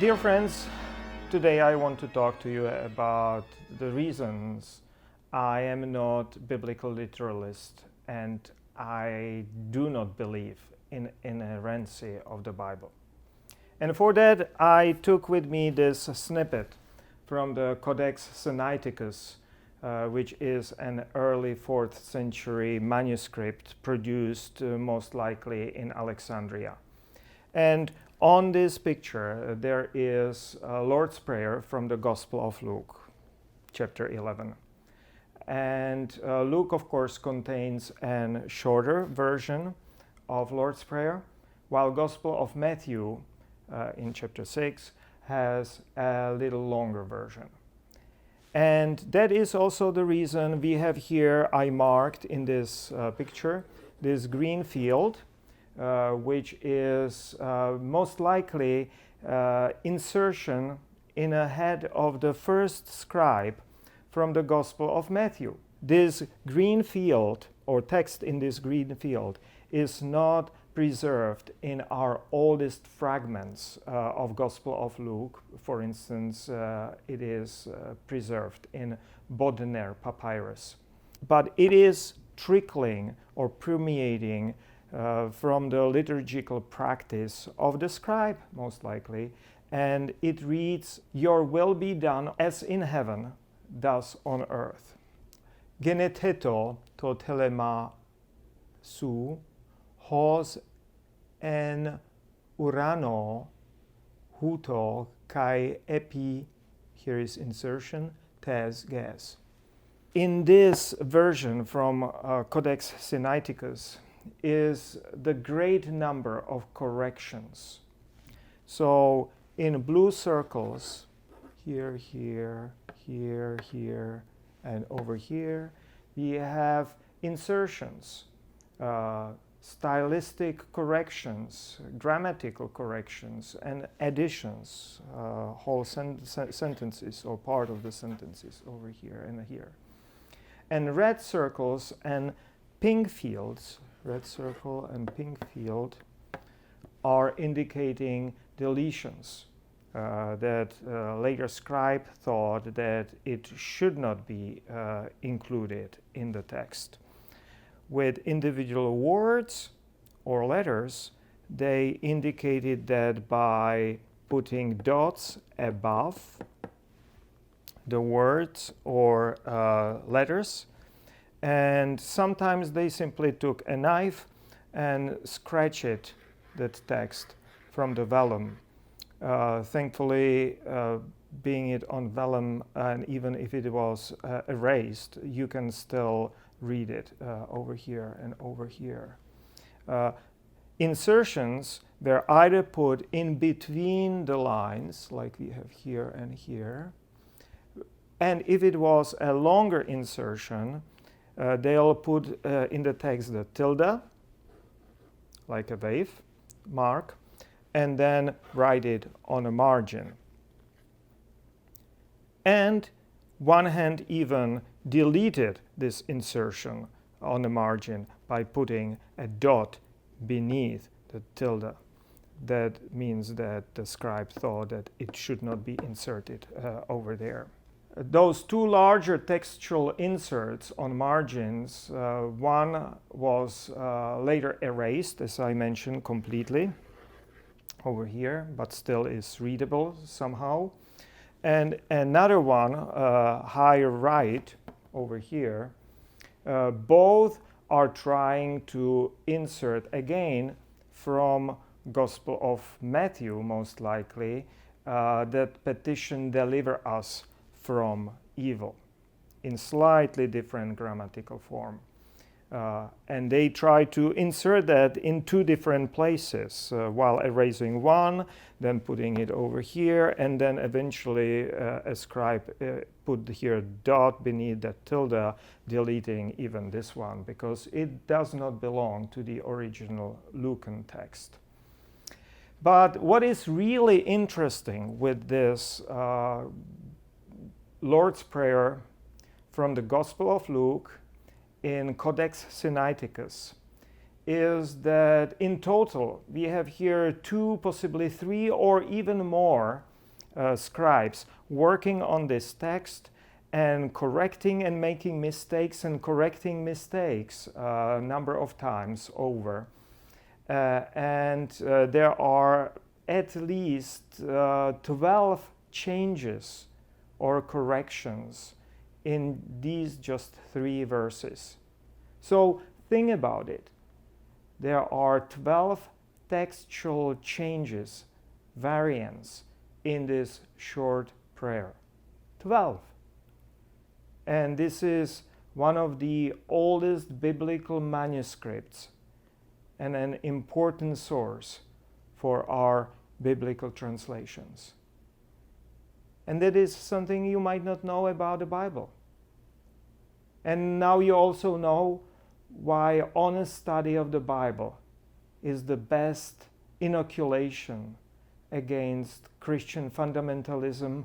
Dear friends, today I want to talk to you about the reasons I am not biblical literalist and I do not believe in inerrancy of the Bible. And for that I took with me this snippet from the Codex Sinaiticus, which is an early 4th century manuscript produced most likely in Alexandria. And on this picture there is a Lord's Prayer from the Gospel of Luke, chapter 11. And Luke, of course, contains a shorter version of Lord's Prayer, while Gospel of Matthew, in chapter 6, has a little longer version. And that is also the reason we have here, I marked in this picture, this green field, which is most likely insertion in a head of the first scribe from the Gospel of Matthew. This green field, or text in this green field, is not preserved in our oldest fragments of Gospel of Luke. For instance, it is preserved in Bodmer papyrus. But it is trickling or permeating from the liturgical practice of the scribe, most likely, and it reads, "Your will be done as in heaven, thus on earth. Genetheto to telema su, hos en urano huto kai epi," here is insertion, "tes ges." In this version from Codex Sinaiticus is the great number of corrections. So in blue circles, here, here, here, here, and over here, we have insertions, stylistic corrections, grammatical corrections, and additions, whole sentences or part of the sentences over here and here. And red circles and pink fields, red circle and pink field, are indicating deletions. That later scribe thought that it should not be included in the text. With individual words or letters, they indicated that by putting dots above the words or letters, and sometimes they simply took a knife and scratched that text from the vellum. Thankfully, being it on vellum, and even if it was erased, you can still read it over here and over here. Insertions were either put in between the lines, like we have here and here, and if it was a longer insertion, they'll put in the text the tilde, like a wave mark, and then write it on a margin. And one hand even deleted this insertion on the margin by putting a dot beneath the tilde. That means that the scribe thought that it should not be inserted over there. Those two larger textual inserts on margins, one was later erased, as I mentioned, completely over here, but still is readable somehow. And another one, higher right over here, both are trying to insert again from Gospel of Matthew, most likely, that petition deliver us from evil, in slightly different grammatical form. And they try to insert that in two different places, while erasing one, then putting it over here, and then eventually a scribe put here dot beneath that tilde, deleting even this one, because it does not belong to the original Lucan text. But what is really interesting with this Lord's Prayer from the Gospel of Luke in Codex Sinaiticus is that in total we have here 2, possibly 3 or even more scribes working on this text and correcting and making mistakes and correcting mistakes a number of times over. And there are at least 12 changes or corrections in these just 3 verses. So think about it. There are 12 textual changes, variants, in this short prayer. 12. And this is one of the oldest biblical manuscripts and an important source for our biblical translations. And that is something you might not know about the Bible. And now you also know why honest study of the Bible is the best inoculation against Christian fundamentalism,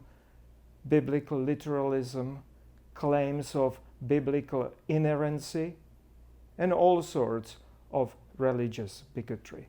biblical literalism, claims of biblical inerrancy, and all sorts of religious bigotry.